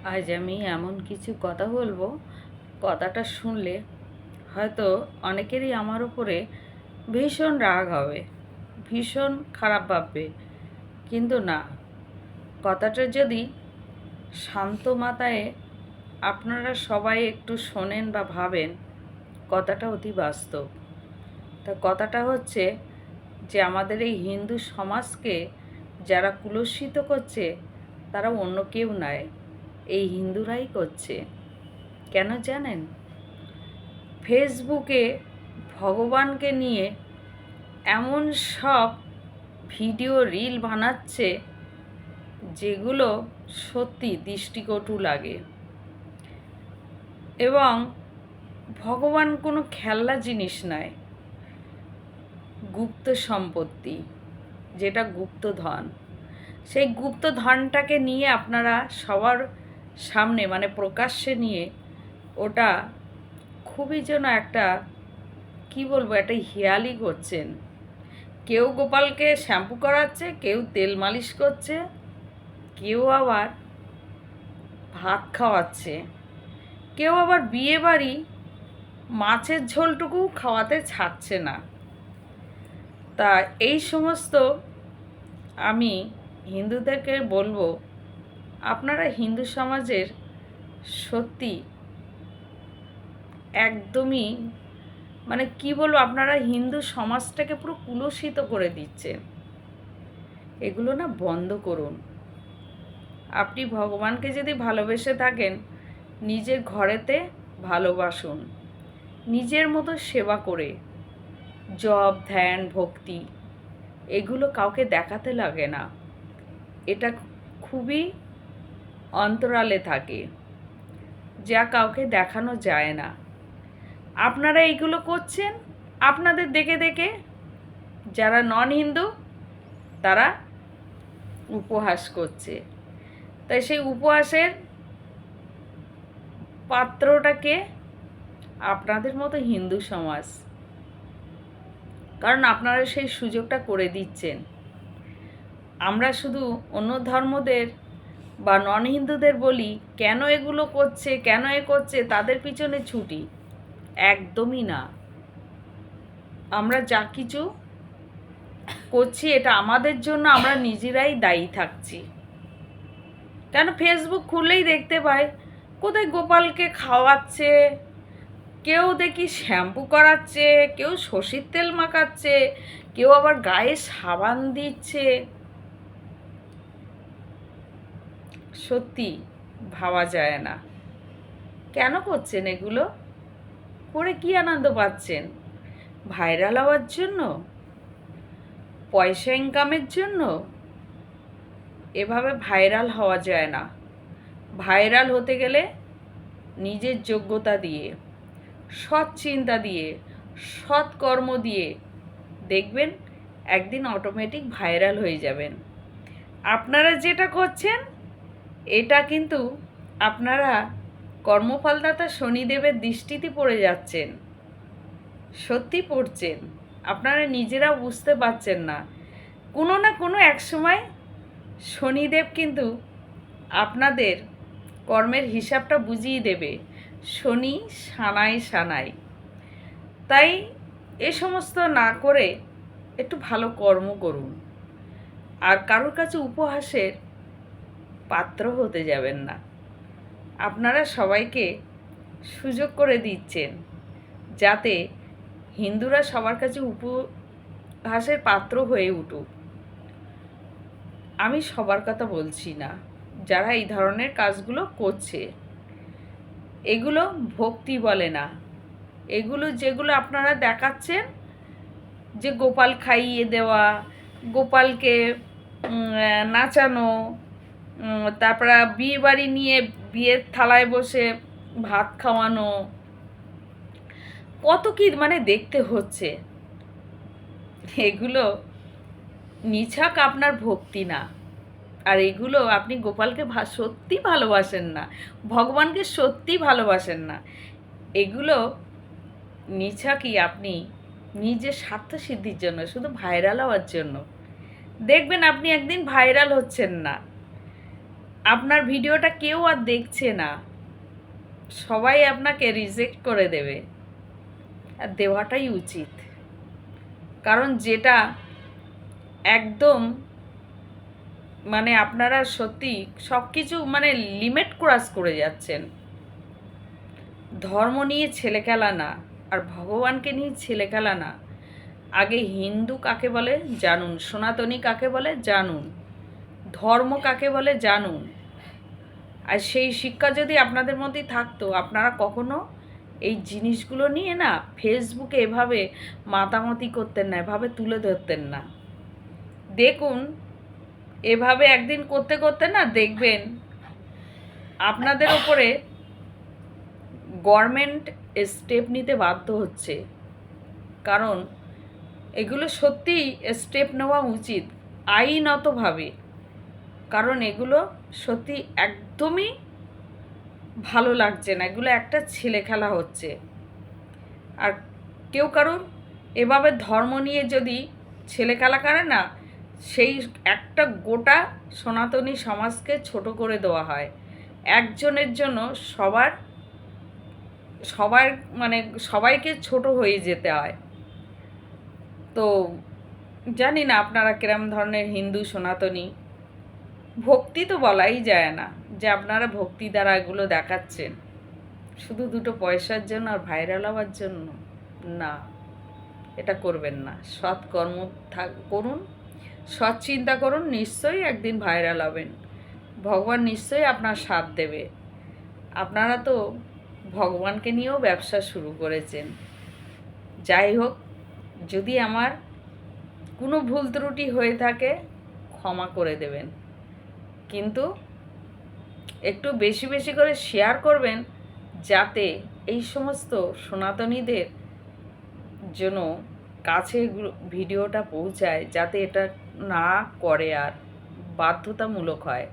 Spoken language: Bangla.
আজ আমি এমন কিছু কথা বলবো, কথাটা শুনলে হয়তো অনেকেরই আমার উপরে ভীষণ রাগ হবে, ভীষণ খারাপ ভাববে। কিন্তু না, কথাটা যদি শান্ত মাথায় আপনারা সবাই একটু শোনেন বা ভাবেন, কথাটা অতি বাস্তব। তা কথাটা হচ্ছে যে আমাদের এই হিন্দু সমাজকে যারা কুলুষিত করছে তারা অন্য কেউ নয়, এই হিন্দুরাই করছে। কেন জানেন? ফেসবুকে ভগবানকে নিয়ে এমন সব ভিডিও রিল বানাচ্ছে যেগুলো সত্যি দৃষ্টিকটু লাগে। এবং ভগবান কোনো খেলনা জিনিস নয়, গুপ্ত সম্পত্তি, যেটা গুপ্তধন। সেই গুপ্তধনটাকে নিয়ে আপনারা সবার সামনে মানে প্রকাশ্যে নিয়ে ওটা খুবই যেন একটা কি বলবো, একটা হেয়ালি করছেন। কেউ গোপালকে শ্যাম্পু করাচ্ছে, কেউ তেল মালিশ করছে, কেউ আবার ভাত খাওয়াচ্ছে, কেউ আবার বিয়ে বাড়ি মাছের ঝোলটুকু খাওয়াতে ছাড়ছে না। তা এই সমস্ত আমি হিন্দুদেরকে বলবো, আপনারা হিন্দু সমাজের সত্যি একদমই মানে কি বলবো, আপনারা হিন্দু সমাজটাকে পুরো কুলুষিত করে দিচ্ছেন। এগুলো না বন্ধ করুন। আপনি ভগবানকে যদি ভালোবেসে থাকেন, নিজের ঘরেতে ভালোবাসুন, নিজের মতো সেবা করে। জপ, ধ্যান, ভক্তি এগুলো কাউকে দেখাতে লাগে না, এটা খুবই অন্তরালে থাকে, যা কাউকে দেখানো যায় না। আপনারা এইগুলো করছেন, আপনাদের দেখে দেখে যারা নন হিন্দু তারা উপহাস করছে। তাই সেই উপহাসের পাত্রটাকে আপনাদের মতো হিন্দু সমাজ, কারণ আপনারা সেই সুযোগটা করে দিচ্ছেন। আমরা শুধু অন্য ধর্মদের বা নন হিন্দুদের বলি কেন এগুলো করছে, কেন এ করছে, তাদের পিছনে ছুটি। একদমই না। আমরা যা কিছু করছি এটা আমাদের জন্য, আমরা নিজেরাই দায়ী থাকছি। কেন ফেসবুক খুললেই দেখতে পাই কোথায় গোপালকে খাওয়াচ্ছে, কেউ দেখি শ্যাম্পু করাচ্ছে, কেউ সর্ষের তেল মাখাচ্ছে, কেউ আবার গায়ে সাবান দিচ্ছে। সত্যি ভাবা যায় না কেন করছেন এগুলো, করে কি আনন্দ পাচ্ছেন? ভাইরাল হওয়ার জন্য, পয়সা ইনকামের জন্য? এভাবে ভাইরাল হওয়া যায় না। ভাইরাল হতে গেলে নিজের যোগ্যতা দিয়ে, সৎ চিন্তা দিয়ে, সৎ কর্ম দিয়ে দেখবেন একদিন অটোমেটিক ভাইরাল হয়ে যাবেন। আপনারা যেটা করছেন এটা কিন্তু আপনারা কর্মফলদাতা শনিদেবের দৃষ্টিতে পড়ে যাচ্ছেন, সত্যি পড়ছেন। আপনারা নিজেরাও বুঝতে পারছেন না। কোনো না কোনো এক সময় শনিদেব কিন্তু আপনাদের কর্মের হিসাবটা বুঝিয়ে দেবে। শনি সানাই সানাই। তাই এ সমস্ত না করে একটু ভালো কর্ম করুন, আর কারোর কাছে উপহাসের পাত্র হতে যাবেন না। আপনারা সবাইকে সুযোগ করে দিচ্ছেন যাতে হিন্দুরা সবার কাছে উপহাসের পাত্র হয়ে উঠুক। আমি সবার কথা বলছি না, যারা এই ধরনের কাজগুলো করছে এগুলো ভক্তি বলে না। এগুলো যেগুলো আপনারা দেখাচ্ছেন, যে গোপাল খাইয়ে দেওয়া, গোপালকে নাচানো, তারপরে বিয়ে বাড়ি নিয়ে বিয়ের থালায় বসে ভাত খাওয়ানো, কত কি মানে দেখতে হচ্ছে। এগুলো নিছক আপনার ভক্তি না। আর এগুলো আপনি গোপালকে সত্যি ভালোবাসেন না, ভগবানকে সত্যি ভালোবাসেন না। এগুলো নিছকই আপনি নিজের স্বার্থ সিদ্ধির জন্য, শুধু ভাইরাল হওয়ার জন্য। দেখবেন আপনি একদিন ভাইরাল হচ্ছেন না, আপনার ভিডিওটা কেউ আর দেখছে না, সবাই আপনাকে রিজেক্ট করে দেবে, আর দেওয়াটাই উচিত। কারণ যেটা একদম মানে আপনারা সত্যি সব কিছু মানে লিমিট ক্রস করে যাচ্ছেন। ধর্ম নিয়ে ছেলেখেলা না, আর ভগবানকে নিয়ে ছেলেখেলা না। আগে হিন্দু কাকে বলে জানুন, সনাতনী কাকে বলে জানুন, ধর্ম কাকে বলে জানুন। আর সেই শিক্ষা যদি আপনাদের মধ্যেই থাকতো, আপনারা কখনো এই জিনিসগুলো নিয়ে না ফেসবুকে এভাবে মাতামাতি করতেন না, এভাবে তুলে ধরতেন না। দেখুন, এভাবে একদিন করতে করতে না দেখবেন আপনাদের ওপরে গভর্নমেন্ট স্টেপ নিতে বাধ্য হচ্ছে। কারণ এগুলো সত্যিই স্টেপ নেওয়া উচিত আইনতভাবে। কারণ এগুলো সত্যি একদমই ভালো লাগছে না, এগুলো একটা ছেলে খেলা হচ্ছে। আর কেউ কারুর এভাবে ধর্ম নিয়ে যদি ছেলে খেলা করে না, সেই একটা গোটা সনাতনী সমাজকে ছোট করে দেওয়া হয়। একজনের জন্য সবার সবার মানে সবাইকে ছোট হয়ে যেতে হয়। তো জানি না আপনারা কিরম ধরনের হিন্দু সনাতনী, ভক্তি তো বলাই যায় না যে আপনারা ভক্তি দ্বারা এগুলো দেখাচ্ছেন শুধু দুটো পয়সার জন্য আর ভাইরাল হওয়ার জন্য। না, এটা করবেন না। সৎ কর্ম করুন, সৎ চিন্তা করুন, নিশ্চয়ই একদিন ভাইরাল হবেন। ভগবান নিশ্চয়ই আপনার সাথ দেবে। আপনারা তো ভগবানকে নিয়েও ব্যবসা শুরু করেছেন। যাই হোক, যদি আমার কোনো ভুল ত্রুটি হয়ে থাকে ক্ষমা করে দেবেন, কিন্তু একটু বেশি বেশি করে শেয়ার করবেন, যাতে এই সমস্ত সনাতনীদের জন্য কাছে ভিডিওটা পৌঁছায়, যাতে এটা না করে আর বাধ্যতামূলক হয়।